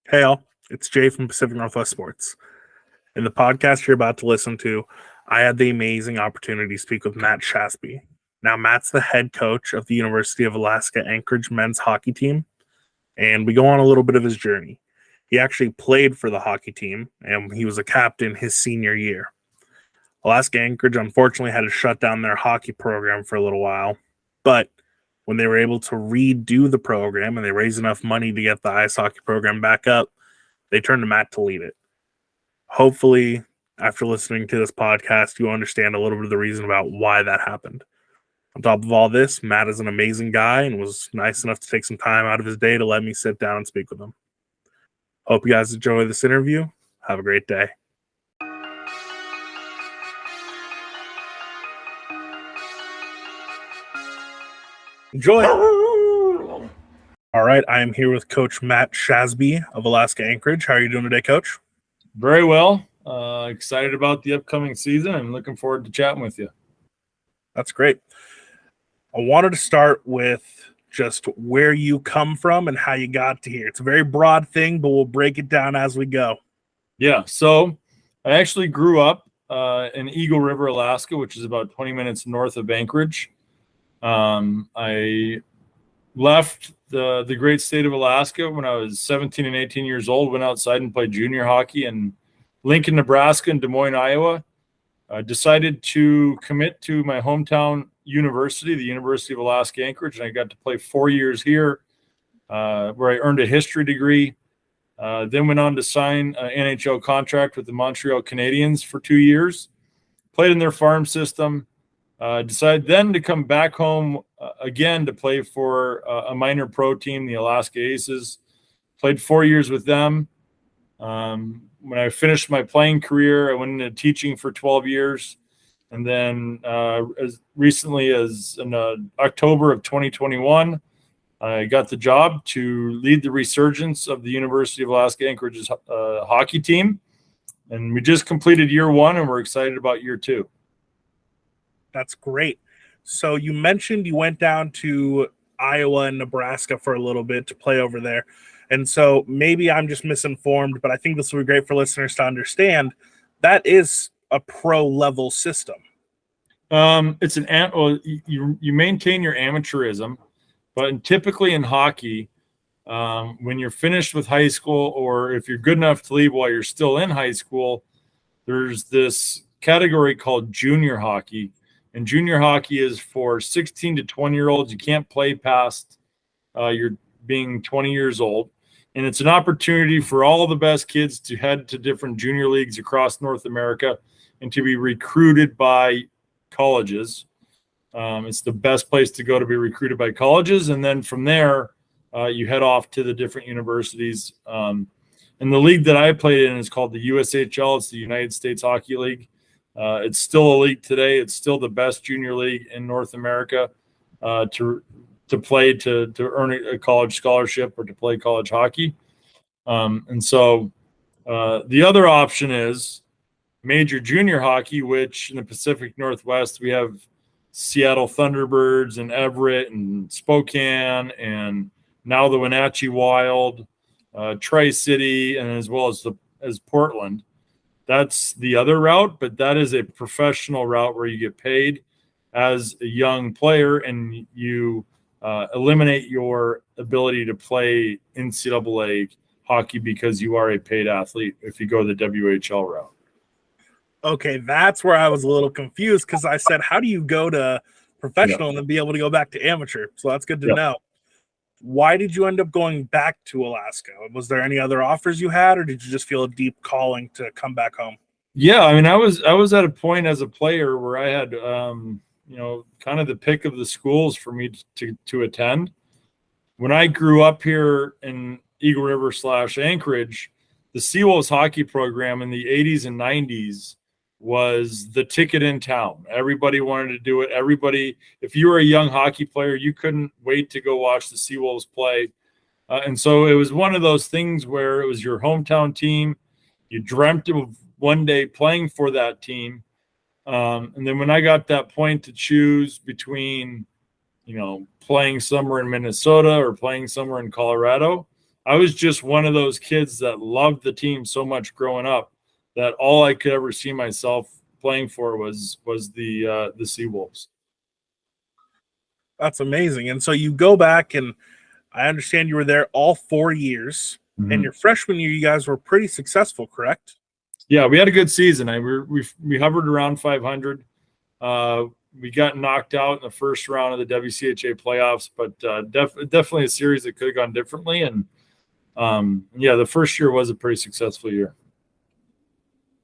Hey all, it's Jay from Pacific Northwest Sports. In the podcast you're about to listen to, I had the amazing opportunity to speak with Matt Shasby. Now, Matt's the head coach of the University of Alaska Anchorage men's hockey team, and we go on a little bit of his journey. He actually played for the hockey team, and he was a captain his senior year. Alaska Anchorage unfortunately had to shut down their hockey program for a little while, but when they were able to redo the program and they raised enough money to get the ice hockey program back up, they turned to Matt to lead it. Hopefully, after listening to this podcast, you understand a little bit of the reason about why that happened. On top of all this, Matt is an amazing guy and was nice enough to take some time out of his day to let me sit down and speak with him. Hope you guys enjoy this interview. Have a great day. Enjoy. All right, I am here with Coach Matt Shasby of Alaska Anchorage. How are you doing today, Coach? Very well. Excited about the upcoming season. I'm looking forward to chatting with you. That's great. I wanted to start with just where you come from and how you got to here. It's a very broad thing, but we'll break it down as we go. Yeah, so I actually grew up in Eagle River, Alaska, which is about 20 minutes north of Anchorage. I left the great state of Alaska when I was 17 and 18 years old, went outside and played junior hockey in Lincoln, Nebraska, and Des Moines, Iowa. I decided to commit to my hometown university, the University of Alaska Anchorage, and I got to play 4 years here where I earned a history degree. Then went on to sign an NHL contract with the Montreal Canadiens for 2 years, played in their farm system. Decided then to come back home again to play for a minor pro team, the Alaska Aces. Played 4 years with them. When I finished my playing career, I went into teaching for 12 years. And then as recently as in October of 2021, I got the job to lead the resurgence of the University of Alaska Anchorage's hockey team. And we just completed year one, and we're excited about year two. That's great. So you mentioned you went down to Iowa and Nebraska for a little bit to play over there. And so maybe I'm just misinformed, but I think this will be great for listeners to understand. That is a pro level system. It's you maintain your amateurism, but typically in hockey, when you're finished with high school, or if you're good enough to leave while you're still in high school, there's this category called junior hockey. And junior hockey is for 16 to 20-year-olds. You can't play past you're being 20 years old. And it's an opportunity for all the best kids to head to different junior leagues across North America and to be recruited by colleges. It's the best place to go to be recruited by colleges. And then from there, you head off to the different universities. And the league that I played in is called the USHL. It's the United States Hockey League. It's still elite today. It's still the best junior league in North America to play to earn a college scholarship or to play college hockey. And so the other option is major junior hockey, which in the Pacific Northwest, we have Seattle Thunderbirds and Everett and Spokane and now the Wenatchee Wild, Tri-City, and as well as Portland. That's the other route, but that is a professional route where you get paid as a young player and you eliminate your ability to play NCAA hockey because you are a paid athlete if you go the WHL route. Okay, that's where I was a little confused because I said, how do you go to professional and then be able to go back to amateur? So that's good to know. Why did you end up going back to Alaska? Was there any other offers you had, or did you just feel a deep calling to come back home? Yeah, I mean, I was at a point as a player where I had, kind of the pick of the schools for me to attend. When I grew up here in Eagle River / Anchorage, the Seawolves hockey program in the 80s and 90s was the ticket in town. Everybody wanted to do it. Everybody, if you were a young hockey player, you couldn't wait to go watch the Seawolves play. And so it was one of those things where it was your hometown team. You dreamt of one day playing for that team. And then when I got that point to choose between, playing somewhere in Minnesota or playing somewhere in Colorado, I was just one of those kids that loved the team so much growing up that all I could ever see myself playing for was the Seawolves. That's amazing. And so you go back, and I understand you were there all 4 years. Mm-hmm. And your freshman year, you guys were pretty successful, correct? Yeah, we had a good season. We hovered around 500. We got knocked out in the first round of the WCHA playoffs, but definitely a series that could have gone differently. And the first year was a pretty successful year.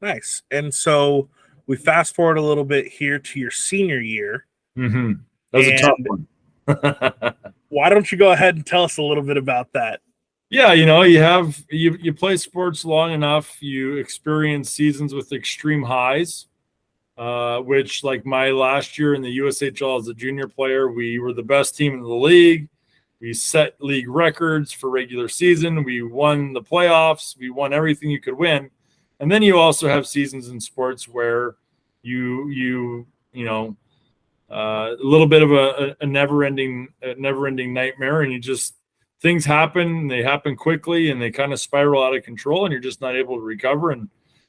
Nice. And so we fast forward a little bit here to your senior year. Mm-hmm. That was a tough one. Why don't you go ahead and tell us a little bit about that? Yeah, you play sports long enough, you experience seasons with extreme highs, which, like my last year in the USHL as a junior player, we were the best team in the league. We set league records for regular season. We won the playoffs. We won everything you could win. And then you also have seasons in sports where you a little bit of a never-ending nightmare, and you just things happen. They happen quickly, and they kind of spiral out of control, and you're just not able to recover. And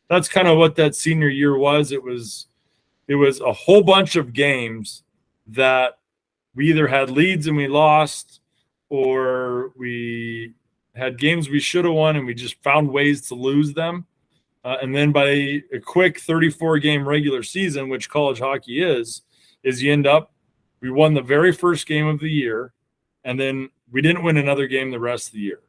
that's kind of what that senior year was. It was a whole bunch of games that we either had leads and we lost, or we had games we should have won and we just found ways to lose them. And then by a quick 34-game regular season, which college hockey is you end up, we won the very first game of the year, and then we didn't win another game the rest of the year.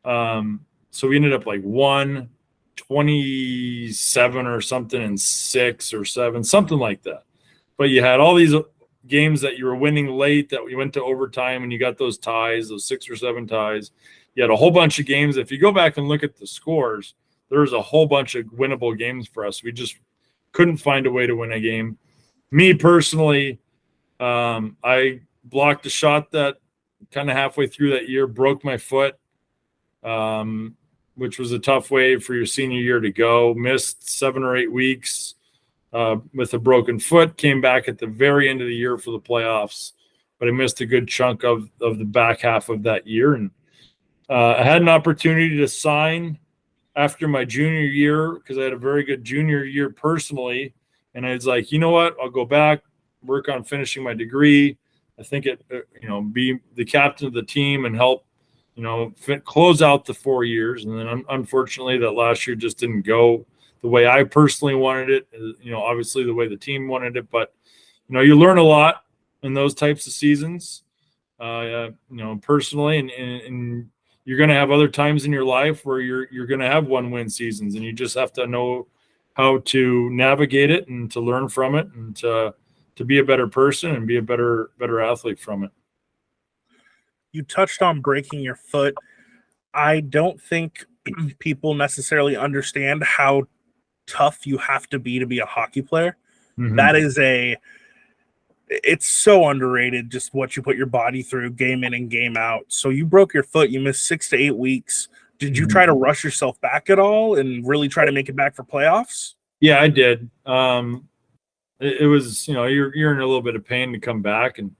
So we ended up like 1-27 or something and 6 or 7, something like that. But you had all these games that you were winning late that we went to overtime, and you got those ties, those 6 or 7 ties. You had a whole bunch of games. If you go back and look at the scores, there was a whole bunch of winnable games for us. We just couldn't find a way to win a game. Me personally, I blocked a shot that kind of halfway through that year, broke my foot, which was a tough way for your senior year to go. Missed 7 or 8 weeks with a broken foot, came back at the very end of the year for the playoffs, but I missed a good chunk of the back half of that year. And I had an opportunity to sign after my junior year because I had a very good junior year personally. And I was like, you know what, I'll go back, work on finishing my degree. I think be the captain of the team and help, close out the 4 years. And then unfortunately that last year just didn't go the way I personally wanted it, obviously the way the team wanted it, but, you learn a lot in those types of seasons, personally, and you're going to have other times in your life where you're going to have 1-win seasons, and you just have to know how to navigate it and to learn from it and to be a better person and be a better athlete from it. You touched on breaking your foot. I don't think people necessarily understand how tough you have to be a hockey player. Mm-hmm. That is it's so underrated, just what you put your body through game in and game out. So you broke your foot, you missed 6 to 8 weeks. Did you try to rush yourself back at all and really try to make it back for playoffs? Yeah, I did. It was, you're in a little bit of pain to come back. And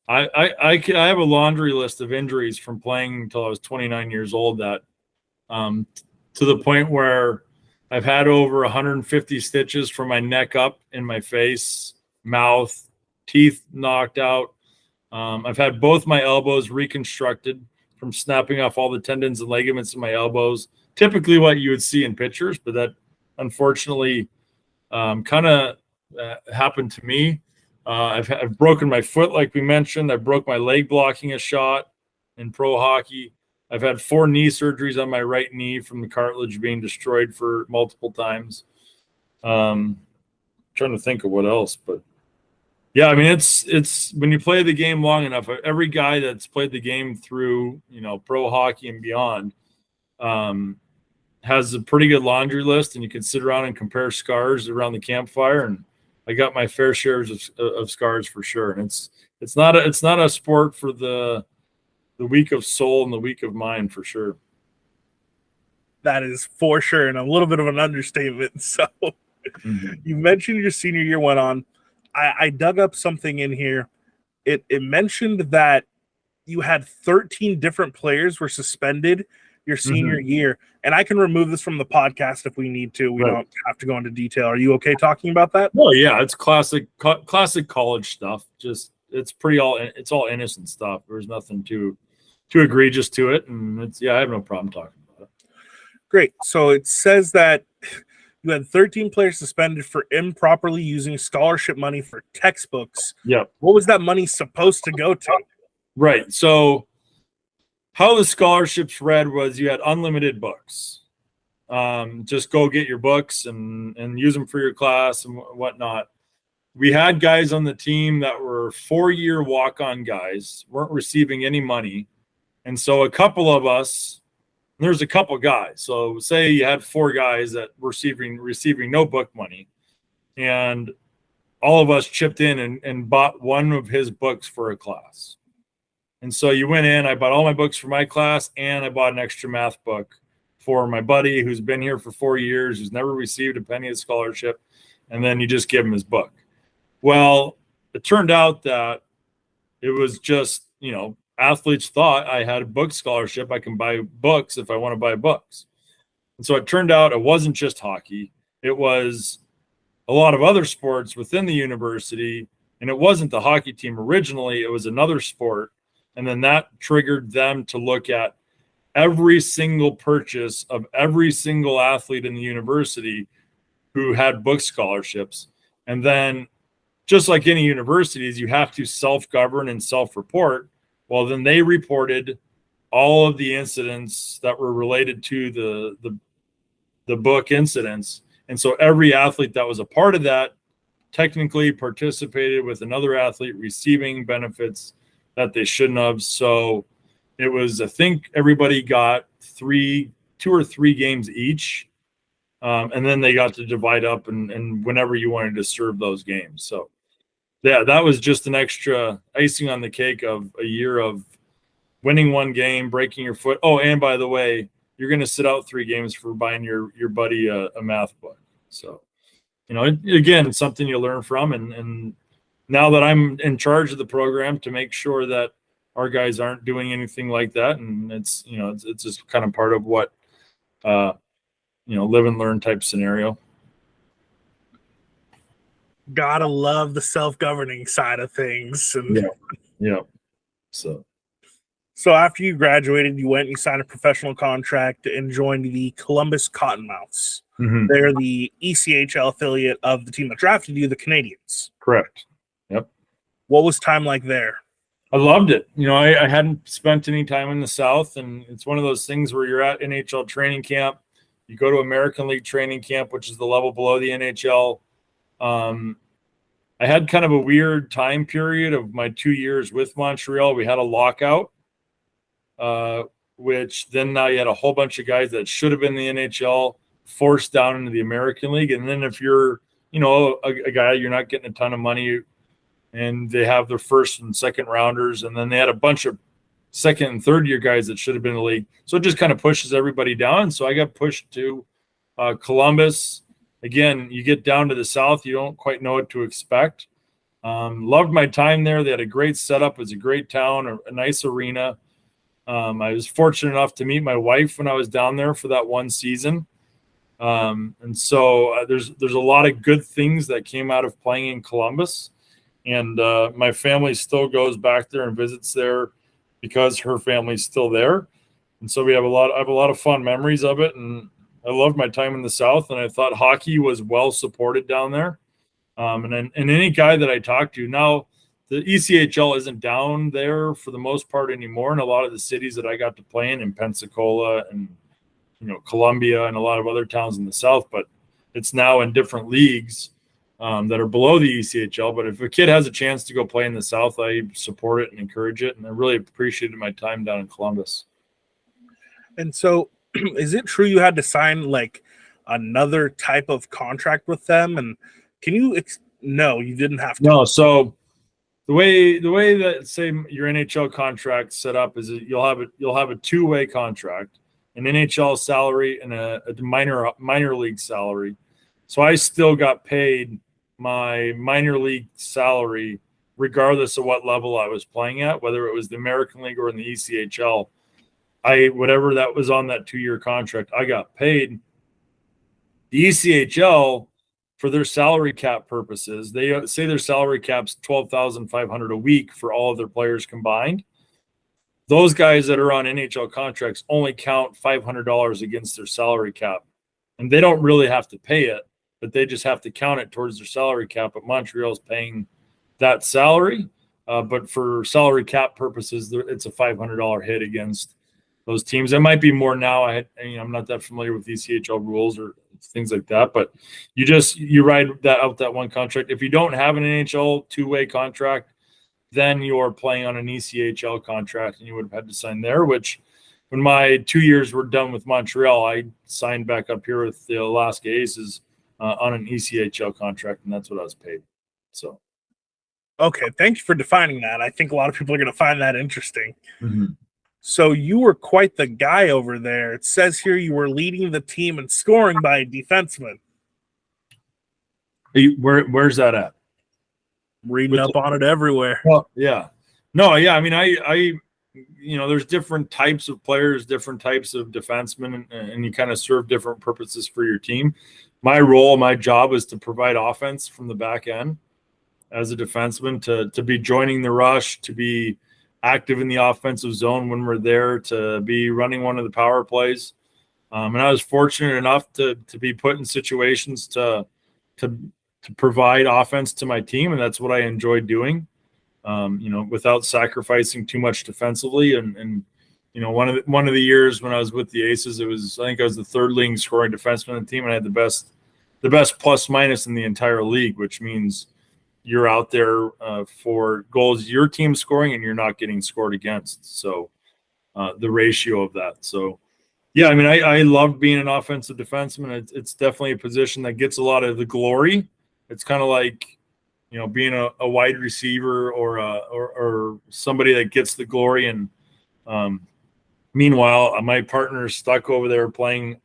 I have a laundry list of injuries from playing until I was 29 years old that to the point where I've had over 150 stitches from my neck up in my face, mouth, teeth knocked out. I've had both my elbows reconstructed from snapping off all the tendons and ligaments in my elbows. Typically what you would see in pictures, but that unfortunately kind of happened to me. I've broken my foot, like we mentioned. I broke my leg blocking a shot in pro hockey. I've had 4 knee surgeries on my right knee from the cartilage being destroyed for multiple times. Trying to think of what else, but yeah, I mean, it's when you play the game long enough, every guy that's played the game through, pro hockey and beyond, has a pretty good laundry list, and you can sit around and compare scars around the campfire. And I got my fair shares of scars for sure. And it's not a sport for the weak of soul and the weak of mind for sure. That is for sure, and a little bit of an understatement. So you mentioned your senior year went on. I dug up something in here. It mentioned that you had 13 different players were suspended your senior year. And I can remove this from the podcast if we need to. We don't have to go into detail. Are you okay talking about that? Oh yeah, it's classic college stuff. Just it's all innocent stuff. There's nothing too egregious to it, and I have no problem talking about it. Great. So it says that you had 13 players suspended for improperly using scholarship money for textbooks. Yep. What was that money supposed to go to? Right. So how the scholarships read was you had unlimited books. Just go get your books and use them for your class and whatnot. We had guys on the team that were 4-year walk-on guys, weren't receiving any money. And so a couple of us, there's a couple guys. So say you had 4 guys that were receiving no book money, and all of us chipped in and bought one of his books for a class. And so you went in, I bought all my books for my class, and I bought an extra math book for my buddy who's been here for 4 years, who's never received a penny of scholarship, and then you just give him his book. Well, it turned out that it was just, athletes thought I had a book scholarship. I can buy books if I want to buy books. And so it turned out it wasn't just hockey. It was a lot of other sports within the university, and it wasn't the hockey team originally. It was another sport. And then that triggered them to look at every single purchase of every single athlete in the university who had book scholarships. And then just like any universities, you have to self-govern and self-report. Well, then they reported all of the incidents that were related to the book incidents. And so every athlete that was a part of that technically participated with another athlete receiving benefits that they shouldn't have. So it was, I think everybody got 2 or 3 games each. And then they got to divide up and whenever you wanted to serve those games. So yeah, that was just an extra icing on the cake of a year of winning 1 game, breaking your foot. Oh, and by the way, you're going to sit out 3 games for buying your buddy a math book. So, again, it's something you learn from. And now that I'm in charge of the program to make sure that our guys aren't doing anything like that. And it's just kind of part of what, live and learn type scenario. Gotta love the self-governing side of things. And Yeah. So after you graduated, you went and you signed a professional contract and joined the Columbus Cottonmouths. Mm-hmm. They're the ECHL affiliate of the team that drafted you, the Canadians. Correct. Yep. What was time like there? I loved it. I hadn't spent any time in the South, and it's one of those things where you're at NHL training camp. You go to American League training camp, which is the level below the NHL. I had kind of a weird time period of my 2 years with Montreal. We had a lockout, which then now you had a whole bunch of guys that should have been in the NHL forced down into the American League. And then if you're, a guy, you're not getting a ton of money, and they have their first and second rounders. And then they had a bunch of second and third year guys that should have been in the league. So it just kind of pushes everybody down. So I got pushed to Columbus. Again, you get down to the South, you don't quite know what to expect. Loved my time there. They had a great setup. It was a great town, a nice arena. I was fortunate enough to meet my wife when I was down there for that 1 season. And so there's a lot of good things that came out of playing in Columbus. And my family still goes back there and visits there because her family's still there. And so I have a lot of fun memories of it. And I loved my time in the South, and I thought hockey was well supported down there. And any guy that I talked to now, the ECHL isn't down there for the most part anymore. In a lot of the cities that I got to play in Pensacola and Columbia and a lot of other towns in the South, but it's now in different leagues that are below the ECHL. But if a kid has a chance to go play in the South, I support it and encourage it. And I really appreciated my time down in Columbus. And so, is it true you had to sign like another type of contract with them? And can you no, you didn't have to. No. So the way that, say, your NHL contract set up is you'll have a 2-way contract, an NHL salary and a minor league salary. So I still got paid my minor league salary regardless of what level I was playing at, whether it was the American League or in the ECHL. Whatever that was on that 2-year contract, I got paid. The ECHL, for their salary cap purposes, they say their salary cap's $12,500 a week for all of their players combined. Those guys that are on NHL contracts only count $500 against their salary cap, and they don't really have to pay it, but they just have to count it towards their salary cap. But Montreal's paying that salary, but for salary cap purposes, it's a $500 hit against those teams. It might be more now. I'm not that familiar with ECHL rules or things like that, but you ride that out, that one contract. If you don't have an NHL 2-way contract, then you're playing on an ECHL contract, and you would have had to sign there, which when my 2 years were done with Montreal, I signed back up here with the Alaska Aces on an ECHL contract, and that's what I was paid. So. Okay, thank you for defining that. I think a lot of people are going to find that interesting. Mm-hmm. So you were quite the guy over there. It says here you were leading the team in scoring by a defenseman. Where's that at? Reading up on it everywhere. Well, yeah. No, yeah. I mean, I there's different types of players, different types of defensemen, and you kind of serve different purposes for your team. My job is to provide offense from the back end as a defenseman, to be joining the rush, to be active in the offensive zone when we're there, to be running one of the power plays. And I was fortunate enough to be put in situations to provide offense to my team, and that's what I enjoyed doing. Without sacrificing too much defensively. And one of the years when I was with the Aces, I think I was the third leading scoring defenseman on the team, and I had the best plus minus in the entire league, which means you're out there for goals your team's scoring and you're not getting scored against. So the ratio of that. So yeah, I mean, I love being an offensive defenseman. It's definitely a position that gets a lot of the glory. It's kind of like, being a wide receiver or somebody that gets the glory. And meanwhile, my partner is stuck over there playing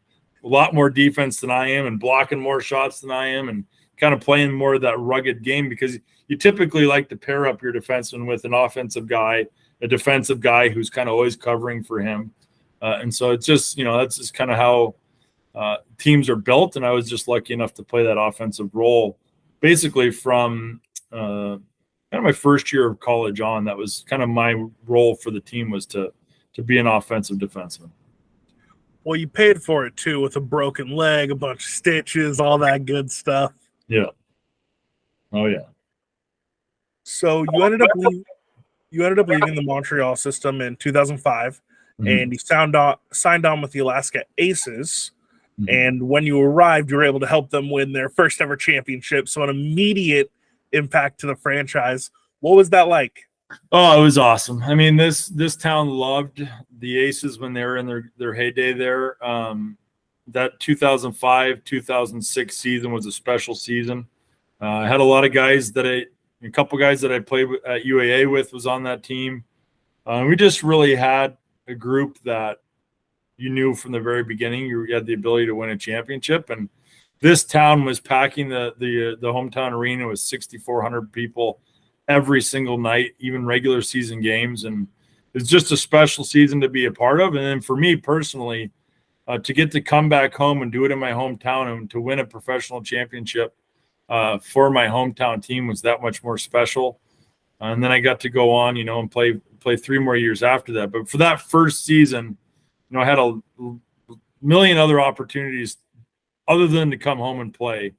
a lot more defense than I am and blocking more shots than I am and kind of playing more of that rugged game, because you typically like to pair up your defenseman with an offensive guy, a defensive guy who's kind of always covering for him. And so it's just, that's just kind of how teams are built. And I was just lucky enough to play that offensive role basically from kind of my first year of college on. That was kind of my role for the team, was to be an offensive defenseman. Well, you paid for it too, with a broken leg, a bunch of stitches, all that good stuff. Yeah. Oh yeah. So you ended up leaving the Montreal system in 2005, and you signed on with the Alaska Aces. Mm-hmm. And when you arrived, you were able to help them win their first ever championship. So an immediate impact to the franchise. What was that like? Oh, it was awesome. I mean, this town loved the Aces when they were in their heyday there. That 2005-2006 season was a special season. I had a couple guys that I played at UAA with was on that team. We just really had a group that you knew from the very beginning you had the ability to win a championship. And this town was packing the hometown arena with 6,400 people every single night, even regular season games. And it's just a special season to be a part of. And then for me personally, to get to come back home and do it in my hometown and to win a professional championship for my hometown team was that much more special. And then I got to go on, and play 3 more years after that. But for that first season, I had a million other opportunities other than to come home and play.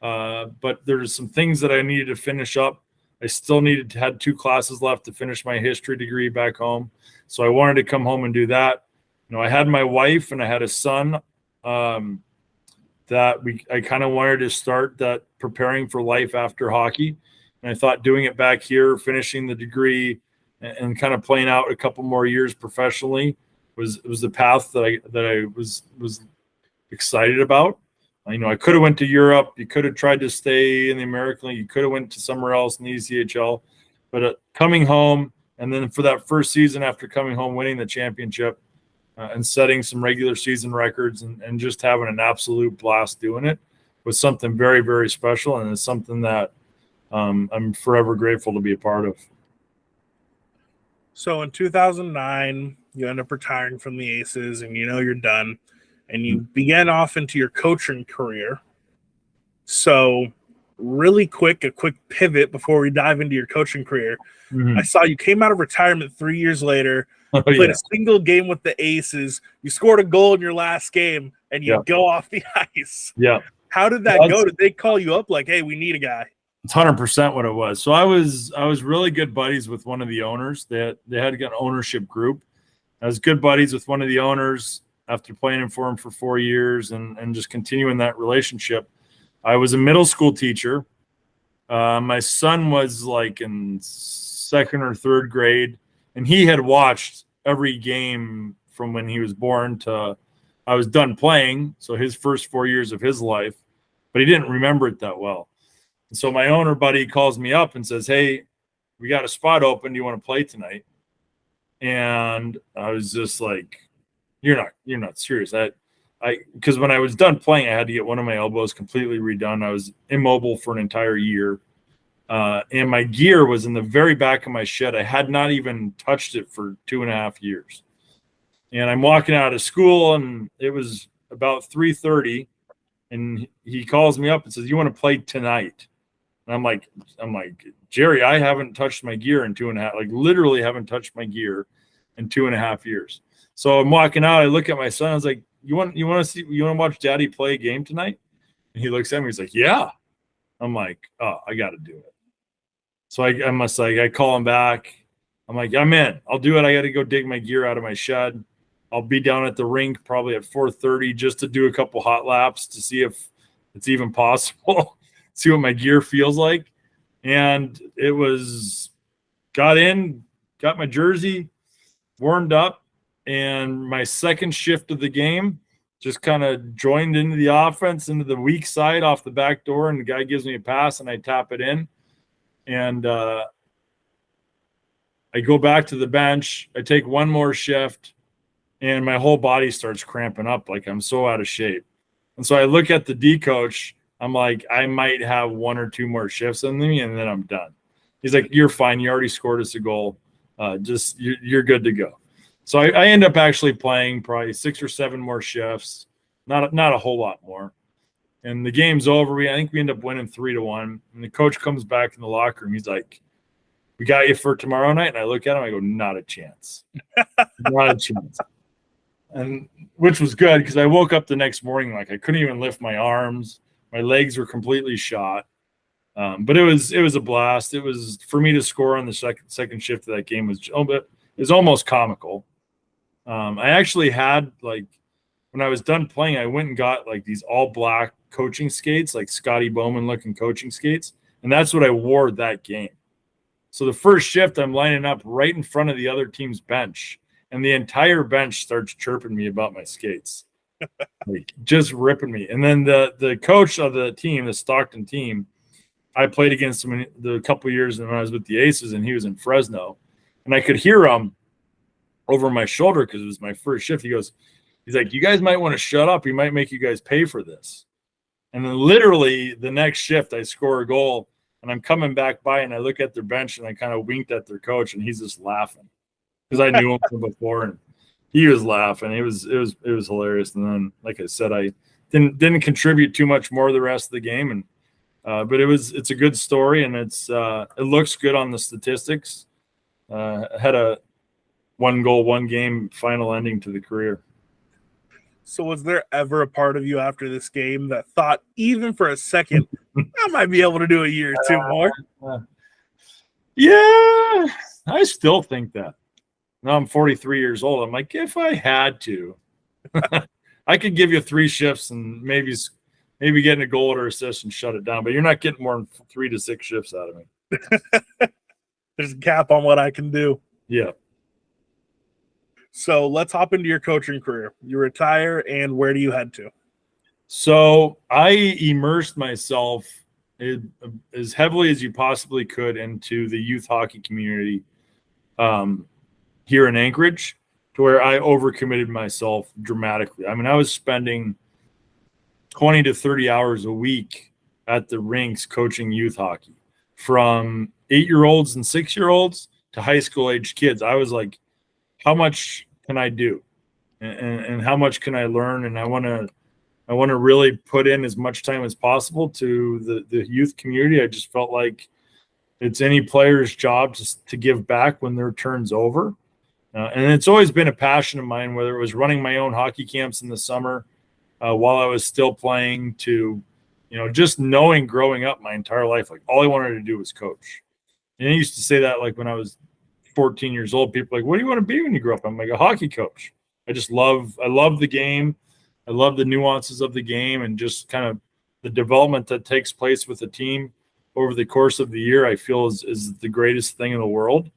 But there's some things that I needed to finish up. I still had 2 classes left to finish my history degree back home. So I wanted to come home and do that. I had my wife and I had a son that I kind of wanted to start that preparing for life after hockey. And I thought doing it back here, finishing the degree and kind of playing out a couple more years professionally was the path that I was excited about. I could have went to Europe. You could have tried to stay in the American League. You could have went to somewhere else in the ECHL. But coming home, and then for that first season after coming home, winning the championship and setting some regular season records and just having an absolute blast doing it was something very, very special. And it's something that I'm forever grateful to be a part of. So in 2009, you end up retiring from the Aces, and you're done, and you began off into your coaching career. So really quick, a quick pivot before we dive into your coaching career. I saw you came out of retirement 3 years later, played a single game with the Aces. You scored a goal in your last game, and you go off the ice. Yeah. How did that go? Did they call you up like, hey, we need a guy? It's 100% what it was. So I was really good buddies with one of the owners. They had an ownership group. I was good buddies with one of the owners after playing for him for 4 years and just continuing that relationship. I was a middle school teacher. My son was like in second or third grade, and he had watched every game from when he was born to I was done playing. So his first 4 years of his life, but he didn't remember it that well. And so my owner buddy calls me up and says, hey, we got a spot open. Do you want to play tonight? And I was just like, you're not serious. Because when I was done playing, I had to get one of my elbows completely redone. I was immobile for an entire year. And my gear was in the very back of my shed. I had not even touched it for 2.5 years. And I'm walking out of school, and it was about 3:30, and he calls me up and says, you want to play tonight? And I'm like, Jerry, I haven't touched my gear in 2.5, like literally haven't touched my gear in 2.5 years. So I'm walking out. I look at my son. I was like, you want to watch Daddy play a game tonight? And he looks at me. He's like, yeah. I'm like, oh, I got to do it. So I call him back. I'm like, I'm in. I'll do it. I got to go dig my gear out of my shed. I'll be down at the rink probably at 4:30 just to do a couple hot laps to see if it's even possible. See what my gear feels like. And it was got my jersey, warmed up, and my second shift of the game just kind of joined into the offense, into the weak side off the back door, and the guy gives me a pass and I tap it in. And I go back to the bench. I take one more shift, and my whole body starts cramping up like I'm so out of shape. And so I look at the D coach. I'm like, I might have 1 or 2 more shifts in me, and then I'm done. He's like, you're fine. You already scored us a goal. You're good to go. So I end up actually playing probably 6 or 7 more shifts, not a whole lot more. And the game's over. I think we end up winning 3-1. And the coach comes back in the locker room. He's like, we got you for tomorrow night. And I look at him. I go, not a chance. Not a chance. And which was good because I woke up the next morning like I couldn't even lift my arms. My legs were completely shot. But it was a blast. It was for me to score on the second shift of that game was almost comical. I actually had like when I was done playing, I went and got like these all black coaching skates, like Scotty Bowman looking coaching skates. And that's what I wore that game. So the first shift, I'm lining up right in front of the other team's bench, and the entire bench starts chirping me about my skates, like just ripping me. And then the coach of the team, the Stockton team, I played against him the couple of years when I was with the Aces, and he was in Fresno, and I could hear him over my shoulder because it was my first shift. He's like, you guys might want to shut up. He might make you guys pay for this. And then literally the next shift, I score a goal, and I'm coming back by, and I look at their bench, and I kind of winked at their coach, and he's just laughing because I knew him from before, and he was laughing. It was hilarious. And then, like I said, I didn't contribute too much more the rest of the game, and but it's a good story, and it looks good on the statistics. Had a 1 goal, 1 game final ending to the career. So was there ever a part of you after this game that thought, even for a second, I might be able to do a year or 2 more? Yeah, I still think that. Now I'm 43 years old. I'm like, if I had to, I could give you 3 shifts and maybe getting a goal or assist and shut it down. But you're not getting more than 3 to 6 shifts out of me. There's a cap on what I can do. Yeah. So let's hop into your coaching career. You retire, and where do you head to? So I immersed myself as heavily as you possibly could into the youth hockey community here in Anchorage, to where I overcommitted myself dramatically. I mean, I was spending 20 to 30 hours a week at the rinks coaching youth hockey. from 8-year-olds and 6-year-olds to high school age kids. I was like, how much can I do? And how much can I learn? And I want to really put in as much time as possible to the youth community. I just felt like it's any player's job to give back when their turn's over. And it's always been a passion of mine, whether it was running my own hockey camps in the summer while I was still playing, to, just knowing growing up my entire life, like all I wanted to do was coach. And I used to say that like when I was 14 years old, people were like, what do you want to be when you grow up? I'm like, a hockey coach. I love the game. I love the nuances of the game and just kind of the development that takes place with the team over the course of the year. I feel is the greatest thing in the world.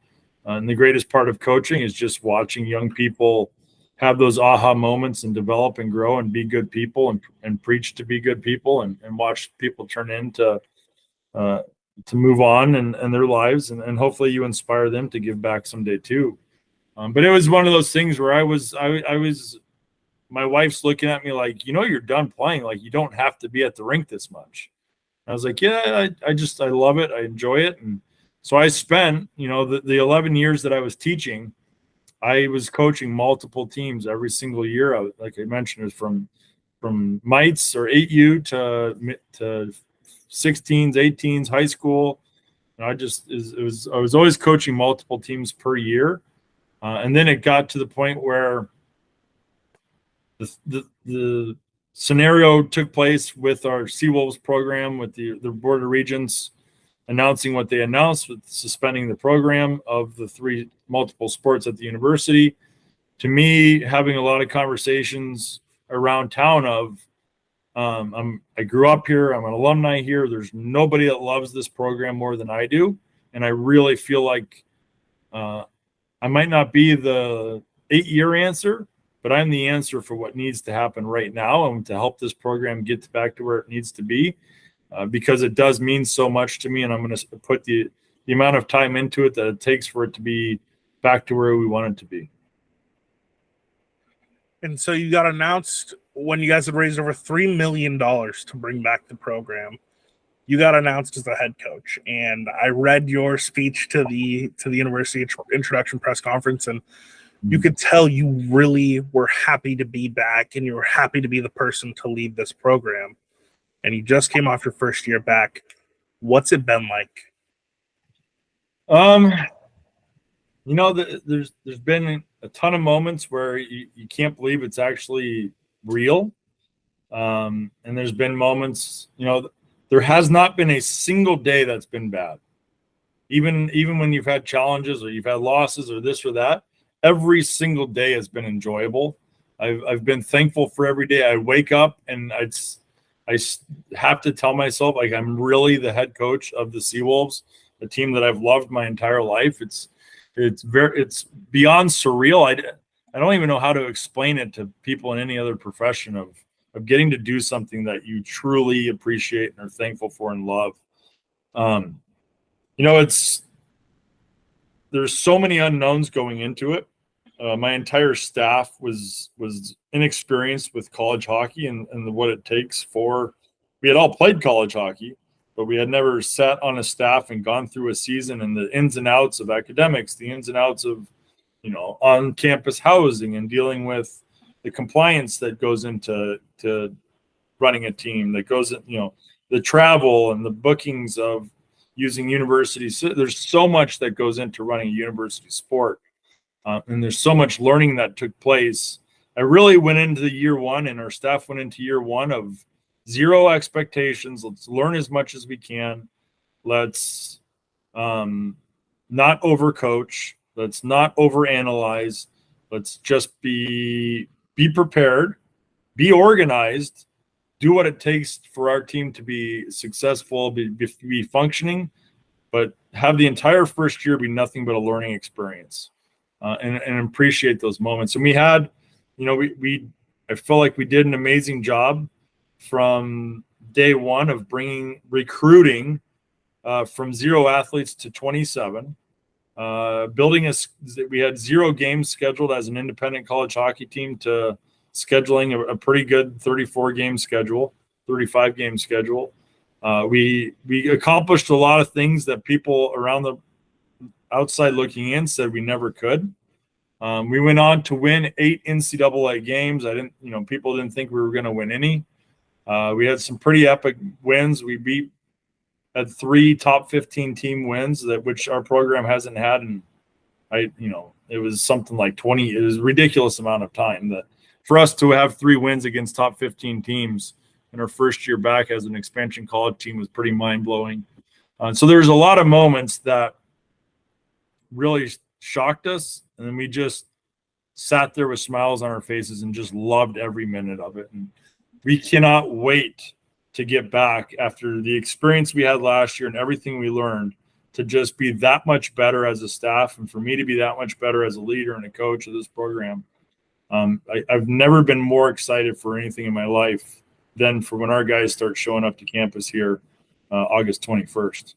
And the greatest part of coaching is just watching young people have those aha moments and develop and grow and be good people and preach to be good people and watch people turn into to move on in their lives. And hopefully you inspire them to give back someday too. But it was one of those things where I was my wife's looking at me like, you're done playing. Like, you don't have to be at the rink this much. I was like, yeah, I love it. I enjoy it. And so I spent, the 11 years that I was teaching, I was coaching multiple teams every single year. Like I mentioned, it was from mites or 8U to 16s, 18s, high school. And I was always coaching multiple teams per year. And then it got to the point where the scenario took place with our Seawolves program, with the Board of Regents announcing what they announced with suspending the program of the 3 multiple sports at the university. To me, having a lot of conversations around town of, I grew up here, I'm an alumni here. There's nobody that loves this program more than I do. And I really feel like I might not be the 8-year answer, but I'm the answer for what needs to happen right now and to help this program get back to where it needs to be, because it does mean so much to me. And I'm going to put the amount of time into it that it takes for it to be back to where we want it to be. And so you got announced when you guys had raised over $3 million to bring back the program. You got announced as the head coach, and I read your speech to the university introduction press conference, and you could tell you really were happy to be back, and you were happy to be the person to lead this program. And you just came off your first year back. What's it been like? There's been a ton of moments where you can't believe it's actually real. And there's been moments, there has not been a single day that's been bad. Even when you've had challenges or you've had losses or this or that, every single day has been enjoyable. I've been thankful for every day. I wake up and I have to tell myself, like, I'm really the head coach of the Seawolves, a team that I've loved my entire life. It's beyond surreal. I don't even know how to explain it to people in any other profession of getting to do something that you truly appreciate and are thankful for and love. There's so many unknowns going into it. My entire staff was inexperienced with college hockey and what it takes we had all played college hockey, but we had never sat on a staff and gone through a season and the ins and outs of academics, the ins and outs of, on-campus housing and dealing with the compliance that goes into running a team, that goes, the travel and the bookings of using universities. There's so much that goes into running a university sport. And there's so much learning that took place. I really went into the year one, and our staff went into year one of zero expectations. Let's learn as much as we can. Let's not overcoach. Let's not overanalyze. Let's just be prepared, be organized, do what it takes for our team to be successful, be functioning, but have the entire first year be nothing but a learning experience, and appreciate those moments. And we had, I feel like we did an amazing job from day one of recruiting from 0 athletes to 27. We had 0 games scheduled as an independent college hockey team to scheduling a pretty good 34 game schedule, 35 game schedule. We accomplished a lot of things that people around the outside looking in said we never could. We went on to win 8 NCAA games. People didn't think we were going to win any. We had some pretty epic wins. We had 3 top 15 team wins which our program hasn't had. And it was something like 20. It was a ridiculous amount of time that for us to have 3 wins against top 15 teams in our first year back as an expansion college team was pretty mind blowing. So there's a lot of moments that really shocked us. And then we just sat there with smiles on our faces and just loved every minute of it. And we cannot wait to get back after the experience we had last year and everything we learned to just be that much better as a staff and for me to be that much better as a leader and a coach of this program. I've never been more excited for anything in my life than for when our guys start showing up to campus here August 21st.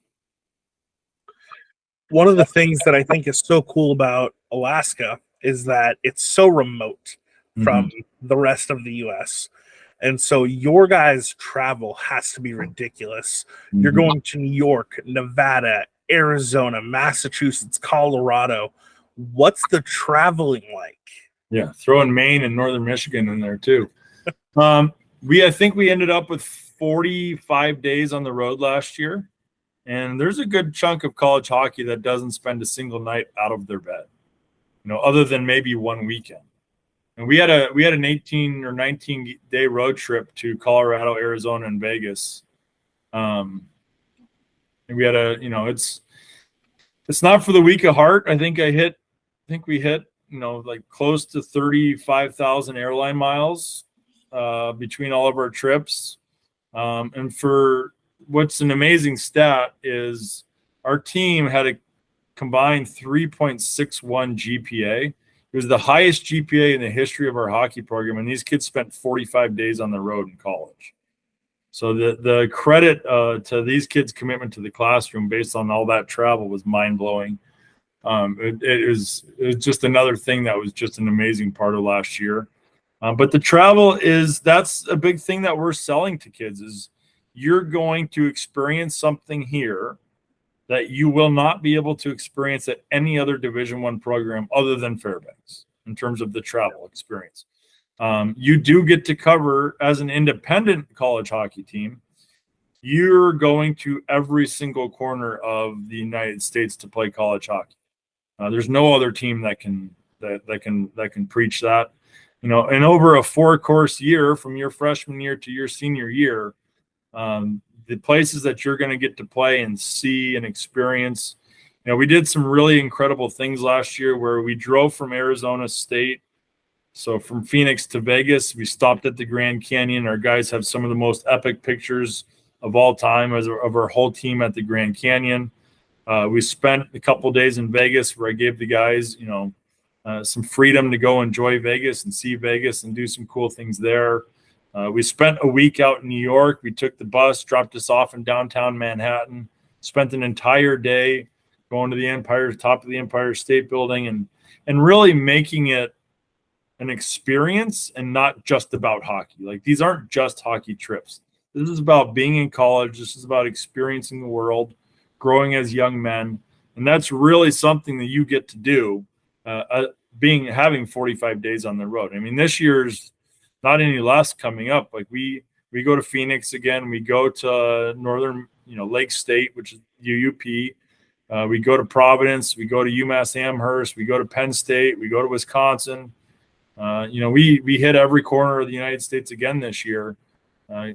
One of the things that I think is so cool about Alaska is that it's so remote from the rest of the U.S. And so your guys' travel has to be ridiculous. You're going to New York, Nevada, Arizona, Massachusetts, Colorado. What's the traveling like? Yeah, throwing Maine and Northern Michigan in there too. I think we ended up with 45 days on the road last year. And there's a good chunk of college hockey that doesn't spend a single night out of their bed, other than maybe one weekend. And we had an 18 or 19 day road trip to Colorado, Arizona, and Vegas. And we had it's not for the weak of heart. I think we hit, like close to 35,000 airline miles between all of our trips. And for what's an amazing stat is our team had a combined 3.61 GPA. It was the highest GPA in the history of our hockey program, and these kids spent 45 days on the road in college. So the credit to these kids' commitment to the classroom based on all that travel was mind-blowing. It was just another thing that was just an amazing part of last year. But the travel that's a big thing that we're selling to kids is you're going to experience something here that you will not be able to experience at any other Division I program other than Fairbanks in terms of the travel experience. You do get to cover as an independent college hockey team. You're going to every single corner of the United States to play college hockey. There's no other team that can preach that. And over a 4-course year from your freshman year to your senior year, the places that you're going to get to play and see and experience. We did some really incredible things last year where we drove from Arizona State. So from Phoenix to Vegas, we stopped at the Grand Canyon. Our guys have some of the most epic pictures of all time of our whole team at the Grand Canyon. We spent a couple days in Vegas where I gave the guys, some freedom to go enjoy Vegas and see Vegas and do some cool things there. We spent a week out in New York. We took the bus, dropped us off in downtown Manhattan, spent an entire day going to the top of the Empire State Building and really making it an experience and not just about hockey. Like these aren't just hockey trips. This is about being in college. This is about experiencing the world, growing as young men. And that's really something that you get to do having 45 days on the road. I mean, this year's not any less coming up. Like we go to Phoenix again. We go to Northern, Lake State, which is UUP. We go to Providence. We go to UMass Amherst. We go to Penn State. We go to Wisconsin. We hit every corner of the United States again this year.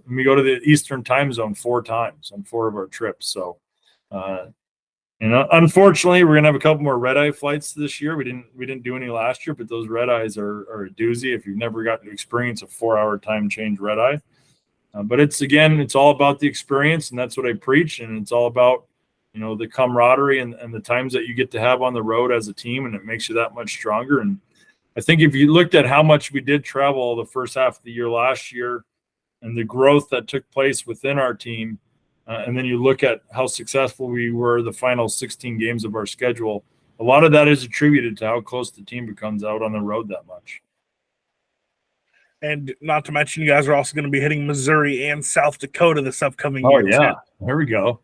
We go to the Eastern time zone 4 times on 4 of our trips. So, unfortunately, we're gonna have a couple more red-eye flights this year. We didn't do any last year, but those red-eyes are a doozy if you've never gotten to experience a 4-hour time change red-eye. But it's all about the experience, and that's what I preach. And it's all about the camaraderie and the times that you get to have on the road as a team, and it makes you that much stronger. And I think if you looked at how much we did travel the first half of the year last year and the growth that took place within our team, and then you look at how successful we were the final 16 games of our schedule, a lot of that is attributed to how close the team becomes out on the road that much. And not to mention, you guys are also going to be hitting Missouri and South Dakota this upcoming Oh year. yeah, too. there we go.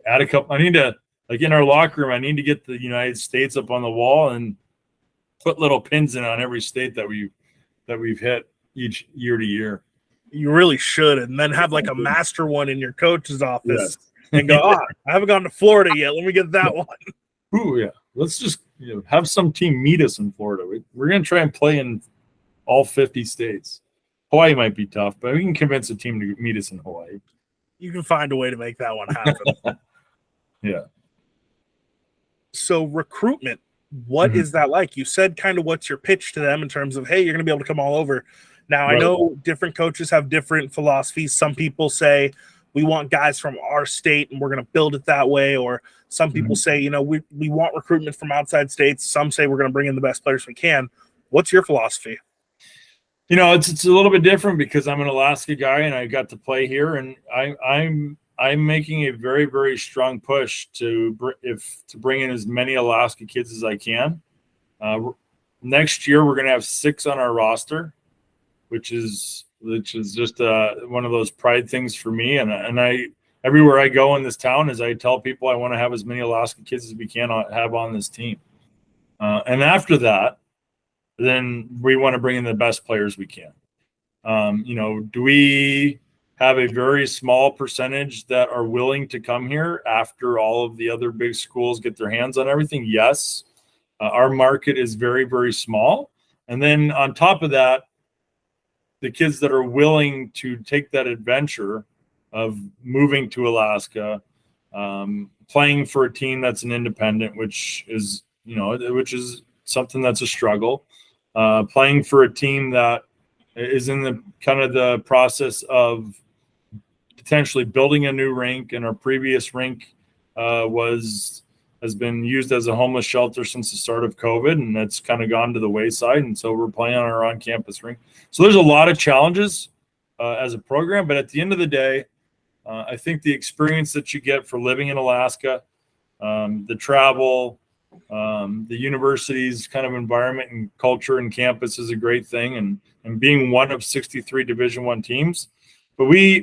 Add a couple. I need to, like in our locker room, I need to get the United States up on the wall and put little pins in on every state that we've hit each year to year. You really should, and then have like a master one in your coach's office, Yes. and go, I haven't gone to Florida yet. Let me get that one. Ooh, yeah. Let's just have some team meet us in Florida. We're going to try and play in all 50 states. Hawaii might be tough, but we can convince a team to meet us in Hawaii. You can find a way to make that one happen. Yeah. So recruitment, what is that like? You said kind of what's your pitch to them in terms of, hey, you're going to be able to come all over. Now, I know different coaches have different philosophies. Some people say, we want guys from our state and we're going to build it that way. Or some people say, we want recruitment from outside states. Some say we're going to bring in the best players we can. What's your philosophy? It's a little bit different because I'm an Alaska guy and I got to play here, and I'm making a very, very strong push to bring in as many Alaska kids as I can. Next year we're going to have 6 on our roster, which is just one of those pride things for me. And I everywhere I go in this town is I tell people I want to have as many Alaska kids as we can have on this team. And after that, then we want to bring in the best players we can. Do we have a very small percentage that are willing to come here after all of the other big schools get their hands on everything? Yes. Our market is very, very small. And then on top of that, the kids that are willing to take that adventure of moving to Alaska, playing for a team that's an independent, which is something that's a struggle. Playing for a team that is in the kind of the process of potentially building a new rink, and our previous rink has been used as a homeless shelter since the start of COVID, and that's kind of gone to the wayside. And so we're playing on our on-campus rink. So there's a lot of challenges as a program, but at the end of the day, I think the experience that you get for living in Alaska, the travel, the university's kind of environment and culture and campus is a great thing, and being one of 63 Division I teams. But we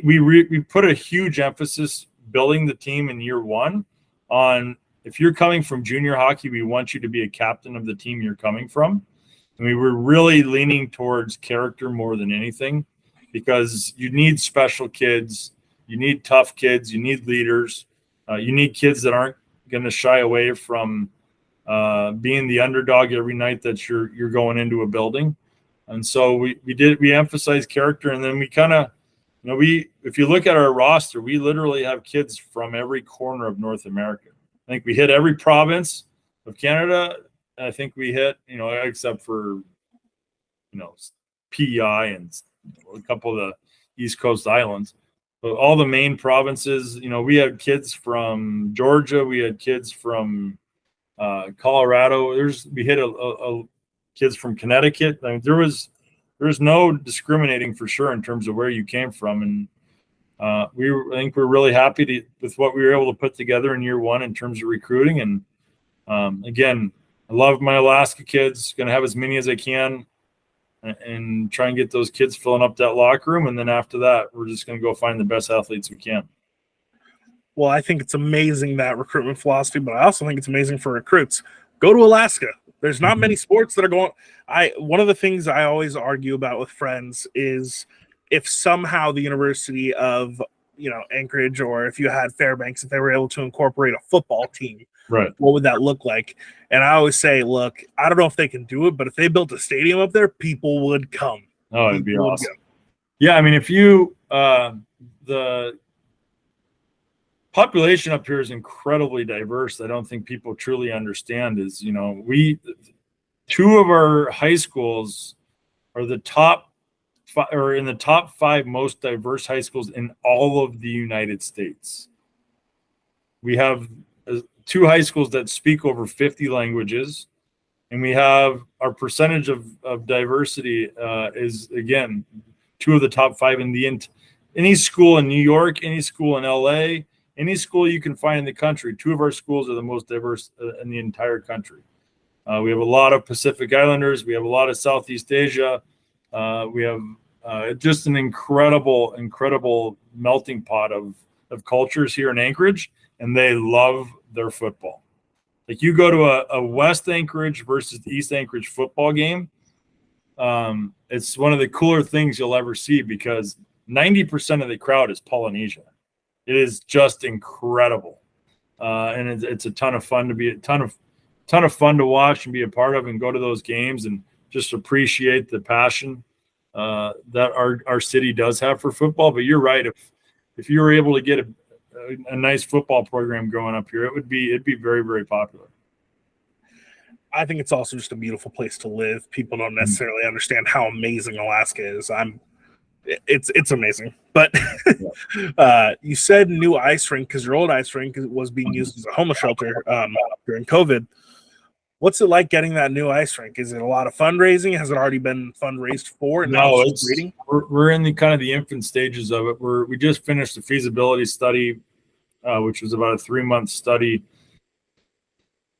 put a huge emphasis building the team in year one on, if you're coming from junior hockey, we want you to be a captain of the team you're coming from. I mean, we're really leaning towards character more than anything, because you need special kids, you need tough kids, you need leaders, you need kids that aren't going to shy away from being the underdog every night that you're going into a building. And so we emphasize character, and then we kind of, if you look at our roster, we literally have kids from every corner of North America. I think we hit every province of Canada. I think we hit, except for, PEI and a couple of the East Coast islands, but all the main provinces, we had kids from Georgia, we had kids from Colorado. We hit a kids from Connecticut. I mean, there's no discriminating for sure in terms of where you came from, and I think we're really happy with what we were able to put together in year one in terms of recruiting. And again, I love my Alaska kids. Going to have as many as I can, and try and get those kids filling up that locker room. And then after that, we're just going to go find the best athletes we can. Well, I think it's amazing, that recruitment philosophy, but I also think it's amazing for recruits. Go to Alaska. There's not many sports that are going. One of the things I always argue about with friends is, if somehow the University of Anchorage, or if you had Fairbanks, if they were able to incorporate a football team, right, what would that look like? And I always say, look, I don't know if they can do it, but if they built a stadium up there, people would come. Oh, it'd be awesome. Yeah, I mean, if you the population up here is incredibly diverse. I don't think people truly understand is, two of our high schools are the top or in the top 5 most diverse high schools in all of the United States. We have 2 high schools that speak over 50 languages, and we have our percentage of diversity is, again, 2 of the top 5 in any school in New York, any school in LA, any school you can find in the country. 2 of our schools are the most diverse in the entire country. We have a lot of Pacific Islanders. We have a lot of Southeast Asia. We have just an incredible melting pot of cultures here in Anchorage, and they love their football. Like, you go to a West Anchorage versus East Anchorage football game, it's one of the cooler things you'll ever see, because 90% of the crowd is Polynesia. It is just incredible, and it's a ton of fun to watch and be a part of, and go to those games and just appreciate the passion that our city does have for football. But you're right, if you were able to get a nice football program going up here, it'd be very, very popular. I think it's also just a beautiful place to live. People don't necessarily understand how amazing Alaska is. It's amazing. But you said new ice rink, because your old ice rink was being used as a homeless shelter during COVID. What's it like getting that new ice rink? Is it a lot of fundraising? Has it already been fundraised for? And no, we're in the kind of the infant stages of it. We just finished a feasibility study, which was about a 3-month study,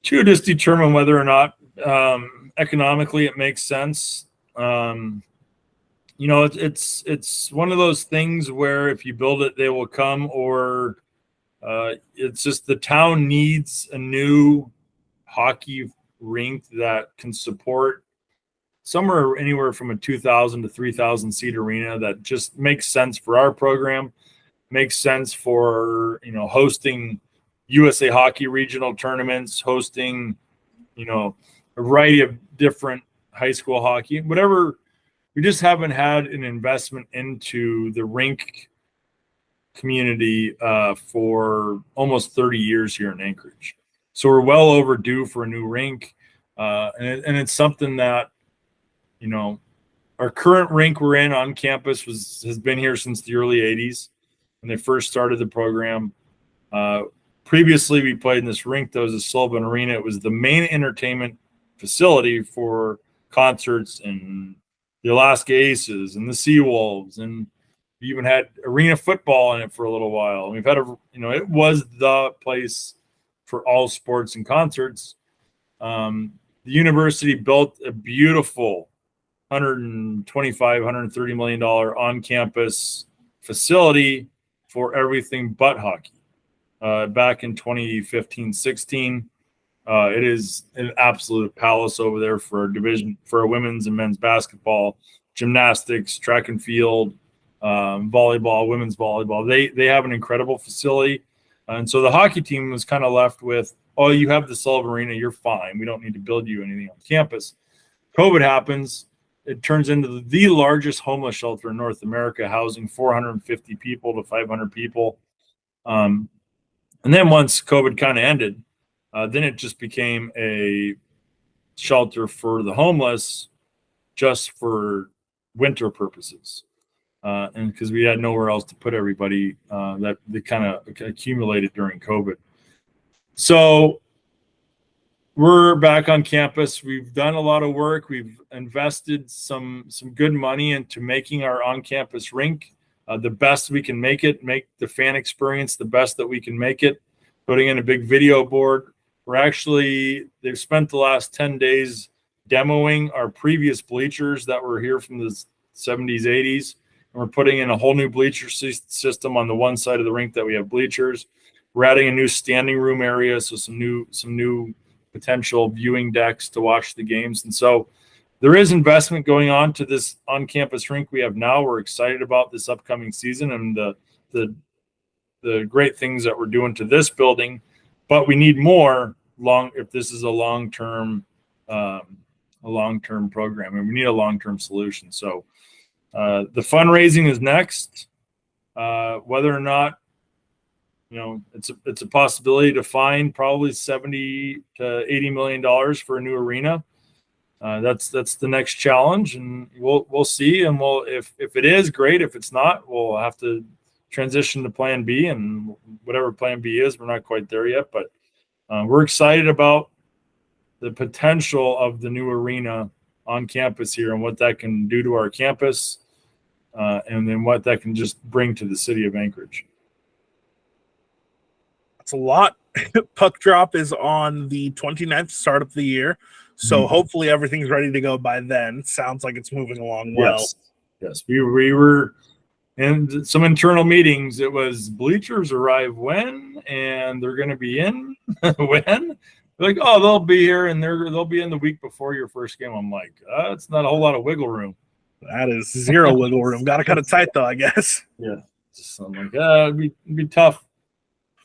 to just determine whether or not economically it makes sense. It's one of those things where if you build it, they will come, or it's just the town needs a new hockey rink that can support somewhere anywhere from a 2,000 to 3,000 seat arena that just makes sense for our program, makes sense for, hosting USA Hockey regional tournaments, hosting, a variety of different high school hockey, whatever. We just haven't had an investment into the rink community for almost 30 years here in Anchorage. So we're well overdue for a new rink. And it's something that, our current rink we're in on campus has been here since the early 80s when they first started the program. Previously, we played in this rink that was a Sullivan Arena. It was the main entertainment facility for concerts and the Alaska Aces and the Seawolves, and we even had arena football in it for a little while. And we've had it was the place for all sports and concerts. The university built a beautiful $130 million on-campus facility for everything but hockey. Back in 2015-16, it is an absolute palace over there for our division, for our women's and men's basketball, gymnastics, track and field, volleyball, women's volleyball. They have an incredible facility. And so the hockey team was kind of left with, oh, you have the Sullivan Arena, you're fine. We don't need to build you anything on campus. COVID happens. It turns into the largest homeless shelter in North America, housing 450 people to 500 people. And then once COVID kind of ended, then it just became a shelter for the homeless just for winter purposes. And because we had nowhere else to put everybody that they kind of accumulated during COVID. So we're back on campus. We've done a lot of work. We've invested some good money into making our on-campus rink the best we can make it, make the fan experience the best that we can make it, putting in a big video board. They've spent the last 10 days demoing our previous bleachers that were here from the 70s, 80s. And we're putting in a whole new bleacher system on the one side of the rink that we have bleachers. We're adding a new standing room area, so some new potential viewing decks to watch the games. And so there is investment going on to this on-campus rink we have now. We're excited about this upcoming season and the great things that we're doing to this building, but we need more if this is a long-term program, and we need a long-term solution. So the fundraising is next. Whether or not, it's a possibility to find probably $70 to $80 million for a new arena. That's the next challenge, and we'll see. And if it is great, if it's not, we'll have to transition to Plan B, and whatever Plan B is, we're not quite there yet. But we're excited about the potential of the new arena on campus here and what that can do to our campus, and then what that can just bring to the city of Anchorage. That's a lot. Puck drop is on the 29th, start of the year. So hopefully everything's ready to go by then. Sounds like it's moving along well. Yes. We were in some internal meetings. It was bleachers arrive when, and they're going to be in when. Like, oh, they'll be here, and they'll be in the week before your first game. I'm like, it's not a whole lot of wiggle room. That is zero wiggle room. Got to cut it tight, though, I guess. Yeah. So I'm like, it'd be tough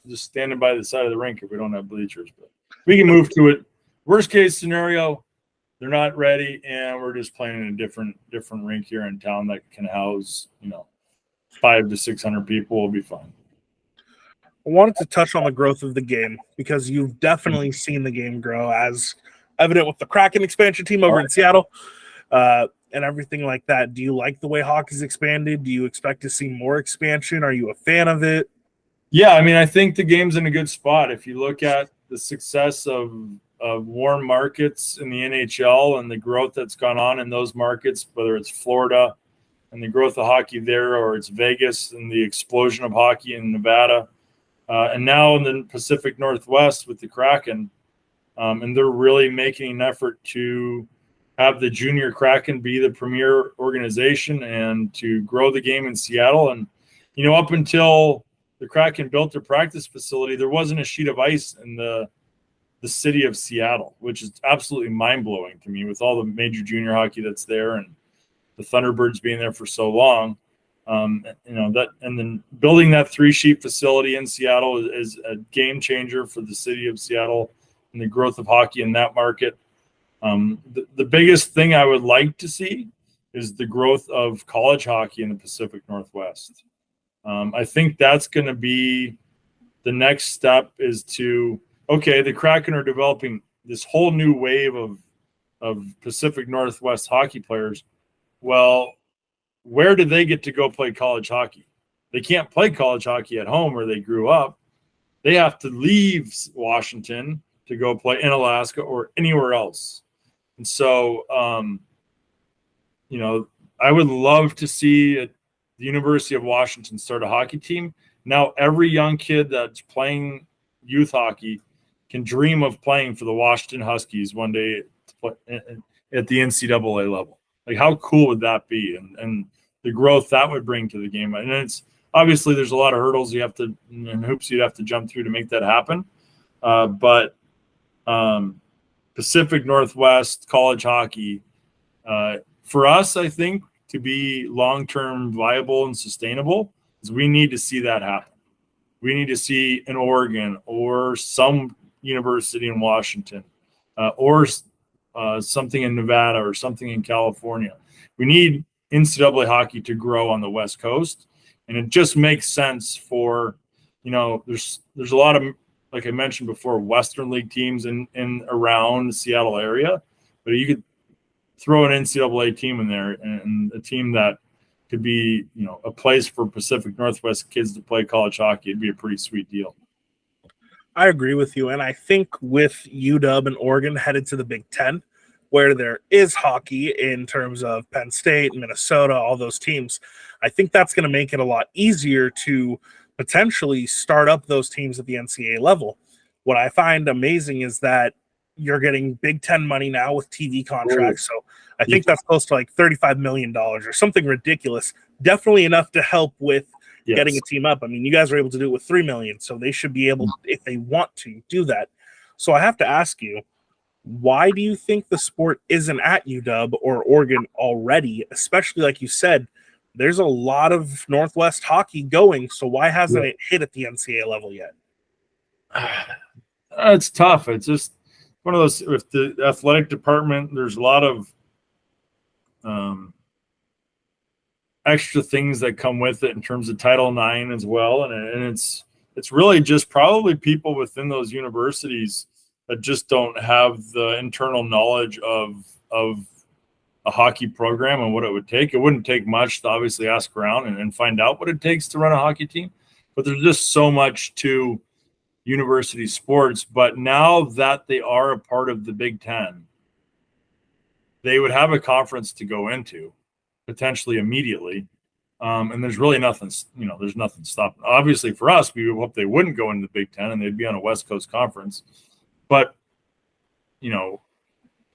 just standing by the side of the rink if we don't have bleachers. But we can move to it. Worst case scenario, they're not ready, and we're just playing in a different rink here in town that can house, 500 to 600 people. Will be fine. I wanted to touch on the growth of the game because you've definitely seen the game grow, as evident with the Kraken expansion team over in Seattle and everything like that. Do you like the way hockey's expanded? Do you expect to see more expansion? Are you a fan of it? Yeah, I mean, I think the game's in a good spot. If you look at the success of warm markets in the NHL and the growth that's gone on in those markets, whether it's Florida and the growth of hockey there, or it's Vegas and the explosion of hockey in Nevada, and now in the Pacific Northwest with the Kraken, and they're really making an effort to have the junior Kraken be the premier organization and to grow the game in Seattle. And, up until the Kraken built their practice facility, there wasn't a sheet of ice in the city of Seattle, which is absolutely mind-blowing to me with all the major junior hockey that's there and the Thunderbirds being there for so long. That, and then building that 3-sheet facility in Seattle is a game changer for the city of Seattle and the growth of hockey in that market. The biggest thing I would like to see is the growth of college hockey in the Pacific Northwest. I think that's going to be the next step, is to, the Kraken are developing this whole new wave of Pacific Northwest hockey players. Well, where do they get to go play college hockey? They can't play college hockey at home where they grew up. They have to leave Washington to go play in Alaska or anywhere else. And so, I would love to see the University of Washington start a hockey team. Now, every young kid that's playing youth hockey can dream of playing for the Washington Huskies one day at the NCAA level. Like, how cool would that be? And the growth that would bring to the game. And it's obviously there's a lot of hurdles and hoops you'd have to jump through to make that happen. But Pacific Northwest college hockey, for us, I think, to be long-term viable and sustainable, is we need to see that happen. We need to see an Oregon or some university in Washington or something in Nevada or something in California. We need NCAA hockey to grow on the West Coast. And it just makes sense for, there's a lot of, like I mentioned before, Western League teams in around the Seattle area, but you could throw an NCAA team in there and a team that could be, a place for Pacific Northwest kids to play college hockey. It'd be a pretty sweet deal. I agree with you. And I think with UW and Oregon headed to the Big Ten, where there is hockey in terms of Penn State, Minnesota, all those teams, I think that's going to make it a lot easier to potentially start up those teams at the NCAA level. What I find amazing is that you're getting Big Ten money now with TV contracts. So I think that's close to like $35 million or something ridiculous. Definitely enough to help with getting a team up. I mean, you guys were able to do it with $3 million, so they should be able, if they want to, do that. So I have to ask you, why do you think the sport isn't at UW or Oregon already? Especially, like you said, there's a lot of Northwest hockey going, so why hasn't it hit at the NCAA level yet? It's tough. It's just one of those, with the athletic department, there's a lot of extra things that come with it in terms of Title IX as well. And it's really just probably people within those universities that just don't have the internal knowledge of a hockey program and what it would take. It wouldn't take much to obviously ask around and find out what it takes to run a hockey team. But there's just so much to university sports. But now that they are a part of the Big Ten, they would have a conference to go into potentially immediately. And there's really nothing, there's nothing stopping. Obviously for us, we would hope they wouldn't go into the Big Ten and they'd be on a West Coast conference. But,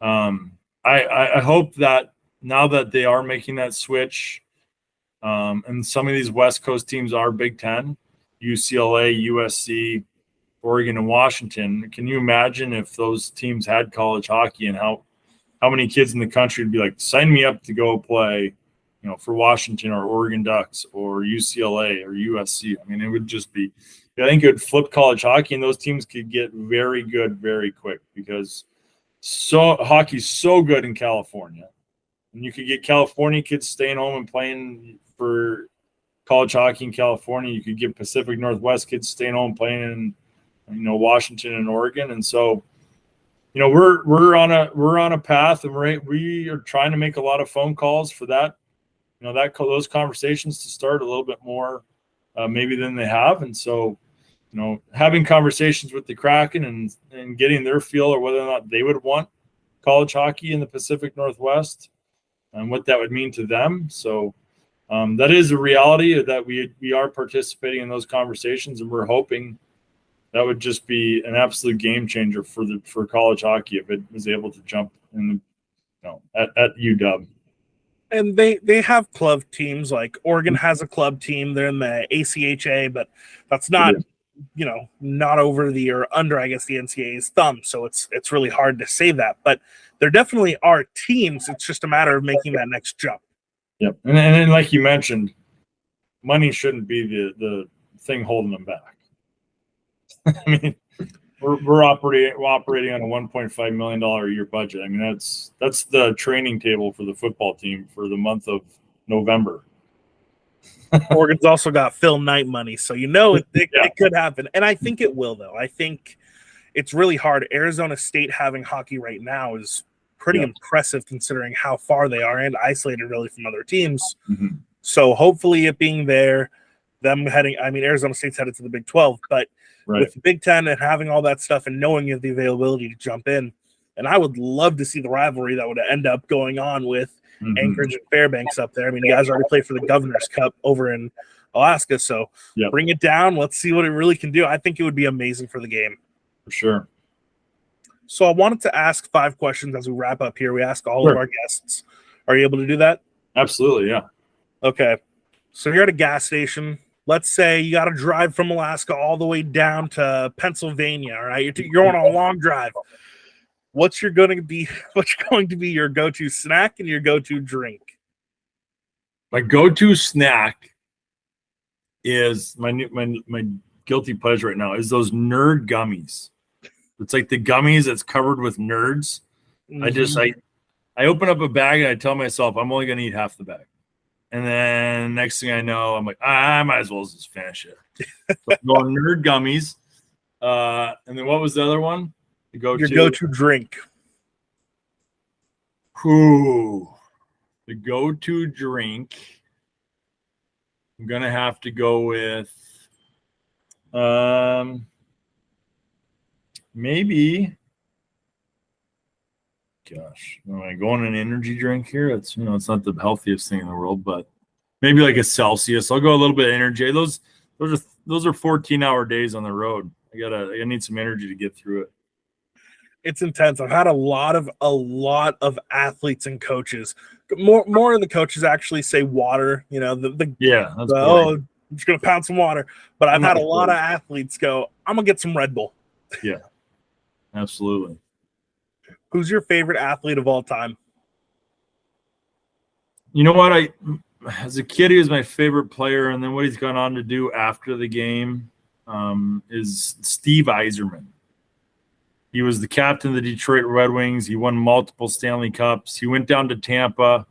I hope that now that they are making that switch, and some of these West Coast teams are Big Ten, UCLA, USC, Oregon, and Washington. Can you imagine if those teams had college hockey and how many kids in the country would be like, sign me up to go play, for Washington or Oregon Ducks or UCLA or USC. I mean, it would just be, I think it would flip college hockey, and those teams could get very good very quick because hockey's so good in California. And you could get California kids staying home and playing for college hockey in California. You could get Pacific Northwest kids staying home playing in, Washington and Oregon. And so, we're on a path, and we are trying to make a lot of phone calls for that, those conversations to start a little bit more maybe than they have. And so, having conversations with the Kraken and getting their feel or whether or not they would want college hockey in the Pacific Northwest and what that would mean to them. So that is a reality that we are participating in those conversations, and we're hoping that would just be an absolute game changer for college hockey if it was able to jump in, at UW. And they have club teams, like Oregon has a club team. They're in the ACHA, but that's not, not over the or under, I guess, the NCAA's thumb. So it's really hard to say that. But there definitely are teams. It's just a matter of making that next jump. Yep. And like you mentioned, money shouldn't be the thing holding them back. I mean, we're operating on a $1.5 million a year budget. I mean, that's the training table for the football team for the month of November. Oregon's also got Phil Knight money, so it could happen. And I think it will, though. I think it's really hard. Arizona State having hockey right now is pretty impressive considering how far they are and isolated really from other teams. Mm-hmm. So hopefully it being there, Arizona State's headed to the Big 12, but with the Big 10 and having all that stuff and knowing you have the availability to jump in, and I would love to see the rivalry that would end up going on with Anchorage and Fairbanks up there. I mean, you guys already played for the Governor's Cup over in Alaska, so bring it down. Let's see what it really can do. I think it would be amazing for the game. For sure. So I wanted to ask 5 questions as we wrap up here. We ask all of our guests. Are you able to do that? Absolutely, yeah. Okay. So you're at a gas station. Let's say you got to drive from Alaska all the way down to Pennsylvania, all right? You're on a long drive. What's going to be your go-to snack and your go-to drink? My go-to snack is my guilty pleasure right now is those nerd gummies. It's like the gummies that's covered with nerds. Mm-hmm. I open up a bag and I tell myself I'm only going to eat half the bag. And then next thing I know, I'm like, I might as well just finish it. So I'm going nerd gummies. And then what was the other one? Your go-to drink. Ooh, the go-to drink. I'm going to have to go with maybe. Gosh, am I going an energy drink here? It's it's not the healthiest thing in the world, but maybe like a Celsius. I'll go a little bit of energy. Those are 14-hour days on the road. I need some energy to get through it. It's intense. I've had a lot of athletes and coaches. More of the coaches actually say water. I'm just gonna pound some water. But I've had a lot of athletes go, I'm gonna get some Red Bull. Yeah, absolutely. Who's your favorite athlete of all time? You know what? As a kid, he was my favorite player, and then what he's gone on to do after the game is Steve Yzerman. He was the captain of the Detroit Red Wings. He won multiple Stanley Cups. He went down to Tampa,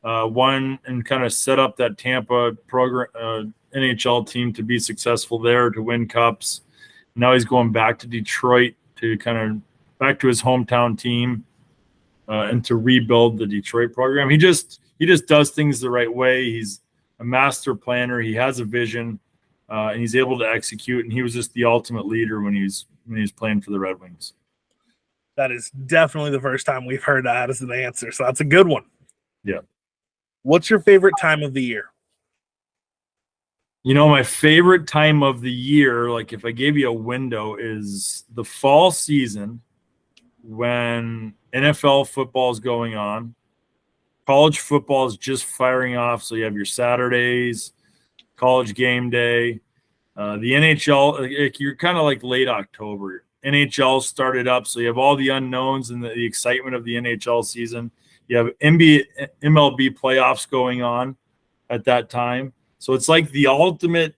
won and kind of set up that Tampa program NHL team to be successful there, to win cups. Now he's going back to Detroit to kind of back to his hometown team and to rebuild the Detroit program. He just does things the right way. He's a master planner. He has a vision, and he's able to execute. And he was just the ultimate leader when he was playing for the Red Wings. That is definitely the first time we've heard that as an answer. So that's a good one. Yeah. What's your favorite time of the year? My favorite time of the year, like if I gave you a window, is the fall season when NFL football is going on. College football is just firing off. So you have your Saturdays, college game day. The NHL, you're kind of like late October. NHL started up, so you have all the unknowns and the excitement of the NHL season. You have MLB playoffs going on at that time. So it's like the ultimate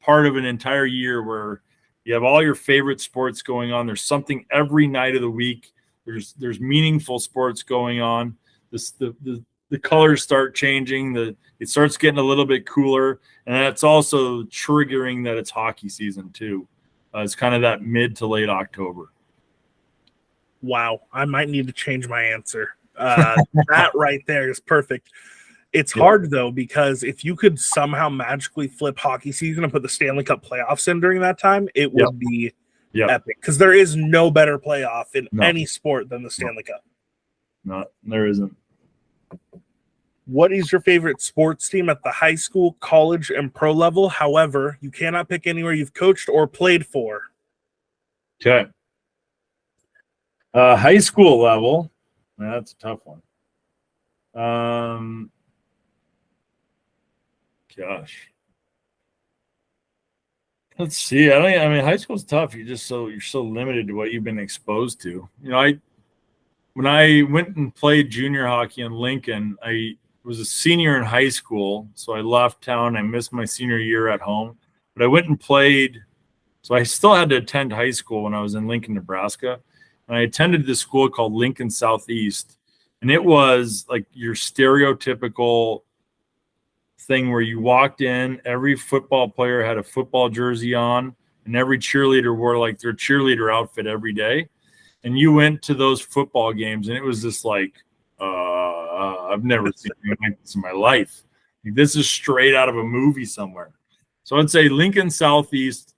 part of an entire year where you have all your favorite sports going on. There's something every night of the week. There's meaningful sports going on. The colors start changing. It starts getting a little bit cooler, and that's also triggering that it's hockey season too. It's kind of that mid to late October. Wow, I might need to change my answer. That right there is perfect. It's hard though, because if you could somehow magically flip hockey season and put the Stanley Cup playoffs in during that time, it would be epic, because there is no better playoff in any sport than the Stanley Cup. No, there isn't. What is your favorite sports team at the high school, college, and pro level? However, you cannot pick anywhere you've coached or played for. Okay. High school level. That's a tough one. Gosh. Let's see. I mean, high school's tough. You're so limited to what you've been exposed to. You know, when I went and played junior hockey in Lincoln, I was a senior in high school, so I left town. I missed my senior year at home, but I went and played. So I still had to attend high school when I was in Lincoln, Nebraska, and I attended this school called Lincoln Southeast, and it was like your stereotypical thing where you walked in, every football player had a football jersey on, and every cheerleader wore like their cheerleader outfit every day. And you went to those football games, and it was just like, I've never seen anything like this in my life. This is straight out of a movie somewhere. So I'd say Lincoln Southeast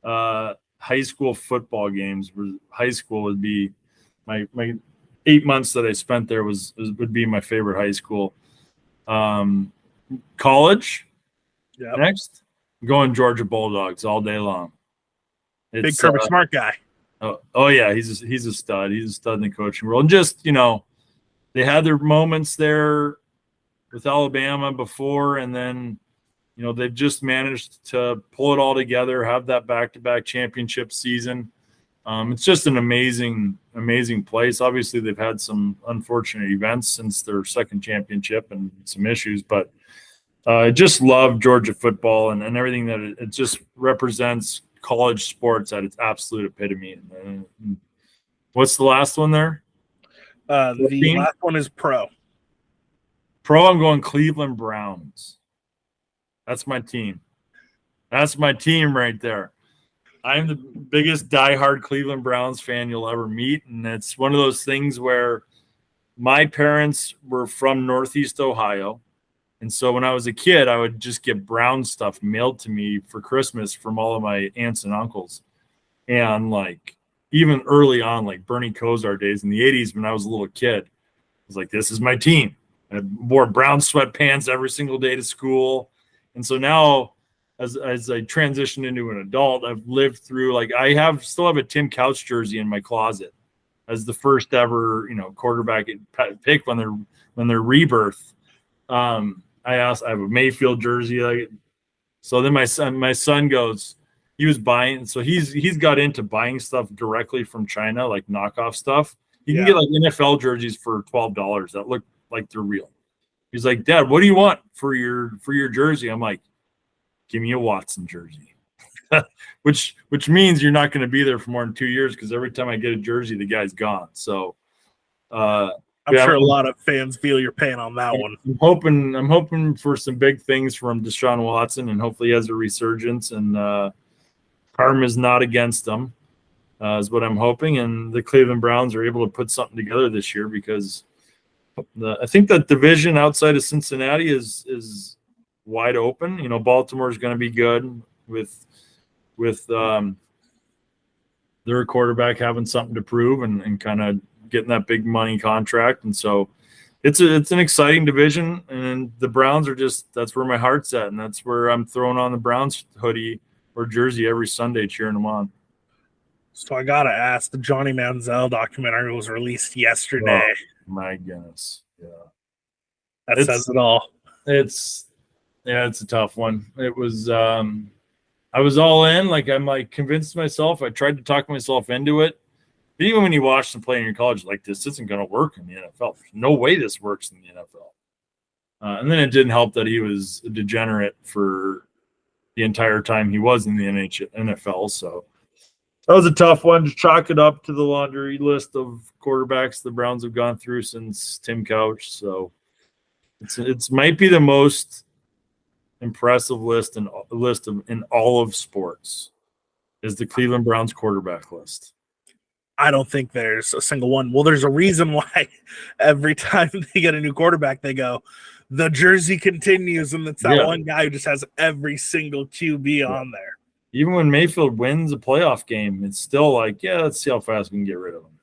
high school football games. High school would be my 8 months that I spent there would be my favorite high school. College, next, I'm going Georgia Bulldogs all day long. Big Kirby Smart guy. Oh yeah, he's a stud. He's a stud in the coaching world. And just, you know, they had their moments there with Alabama before, and then, you know, they've just managed to pull it all together, have that back-to-back championship season. It's just an amazing place. Obviously, they've had some unfortunate events since their second championship and some issues, but I just love Georgia football and everything that it just represents college sports at its absolute epitome. What's the last one there? The last one is pro. Pro, I'm going Cleveland Browns. That's my team. That's my team right there. I'm the biggest diehard Cleveland Browns fan you'll ever meet, and it's one of those things where my parents were from Northeast Ohio, and so when I was a kid, I would just get Brown stuff mailed to me for Christmas from all of my aunts and uncles. And like even early on, like Bernie Kosar days in the 80s when I was a little kid, I was like, this is my team. I wore brown sweatpants every single day to school. And so now as I transitioned into an adult, I've lived through, like, still have a Tim Couch jersey in my closet as the first ever, you know, quarterback pick when they're rebirth. I have a Mayfield jersey. Like, so then my son goes, he was buying, so he's got into buying stuff directly from China, like knockoff stuff. You can get like NFL jerseys for $12 that look like they're real. He's like, Dad, what do you want for your jersey? I'm like, give me a Watson jersey. which means you're not going to be there for more than 2 years, because every time I get a jersey, the guy's gone. So I'm sure a lot of fans feel your pain on that one. I'm hoping for some big things from Deshaun Watson, and hopefully he has a resurgence, and karma is not against them, is what I'm hoping. And the Cleveland Browns are able to put something together this year, because I think that division outside of Cincinnati is wide open. You know, Baltimore is going to be good with their quarterback having something to prove and kind of getting that big money contract. And so it's an exciting division, and the Browns are that's where my heart's at. And that's where I'm throwing on the Browns hoodie or jersey every Sunday, cheering them on. So I gotta ask, the Johnny Manziel documentary was released yesterday. Oh, my goodness. Yeah. That says it all. It's a tough one. It was I was all in, I'm convinced myself. I tried to talk myself into it. But even when you watch them play in your college, this isn't going to work in the NFL. There's no way this works in the NFL. And then it didn't help that he was a degenerate for the entire time he was in the NFL. So that was a tough one to chalk it up to the laundry list of quarterbacks the Browns have gone through since Tim Couch. So it's might be the most impressive list in all of sports is the Cleveland Browns quarterback list. I don't think there's a single one. Well, there's a reason why every time they get a new quarterback, they go, the jersey continues, and it's that one guy who just has every single QB on there. Even when Mayfield wins a playoff game, it's still let's see how fast we can get rid of him.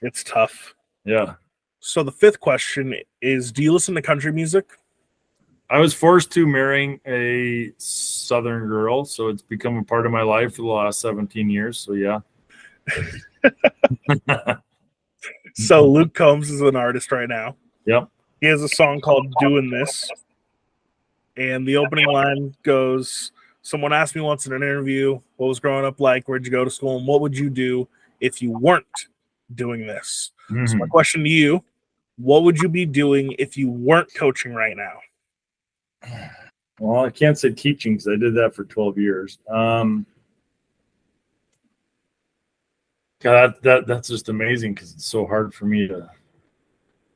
It's tough. Yeah. So the fifth question is, do you listen to country music? I was forced to marrying a Southern girl, so it's become a part of my life for the last 17 years. So, yeah. So Luke Combs is an artist right now. Yep. He has a song called Doing This. And the opening line goes, someone asked me once in an interview, what was growing up like? Where'd you go to school? And what would you do if you weren't doing this? Mm-hmm. So my question to you, what would you be doing if you weren't coaching right now? Well, I can't say teaching because I did that for 12 years. God, that's just amazing because it's so hard for me to.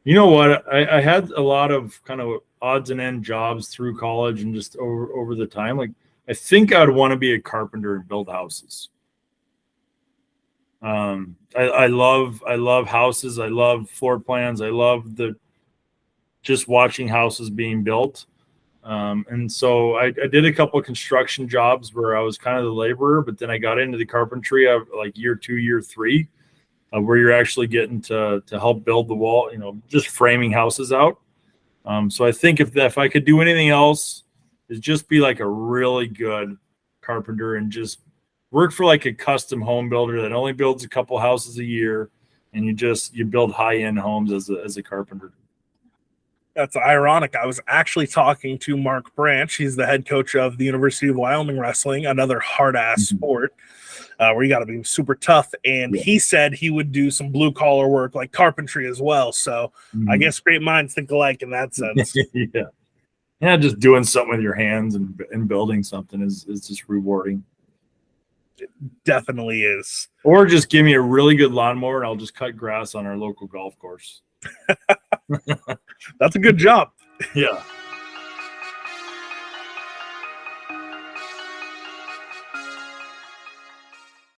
You know what? I had a lot of kind of odds and end jobs through college and just over the time. I think I'd want to be a carpenter and build houses. I love houses. I love floor plans. I love just watching houses being built. And so I did a couple of construction jobs where I was kind of the laborer, but then I got into the carpentry of year 2, year 3, where you're actually getting to help build the wall, just framing houses out. So I think if I could do anything else, is just be a really good carpenter and just work for a custom home builder that only builds a couple houses a year, and you build high-end homes as a carpenter. That's ironic. I was actually talking to Mark Branch. He's the head coach of the University of Wyoming Wrestling, another hard-ass sport where you got to be super tough. And he said he would do some blue-collar work like carpentry as well. So I guess great minds think alike in that sense. Yeah, just doing something with your hands and building something is just rewarding. It definitely is. Or just give me a really good lawnmower and I'll just cut grass on our local golf course. That's a good job. Yeah.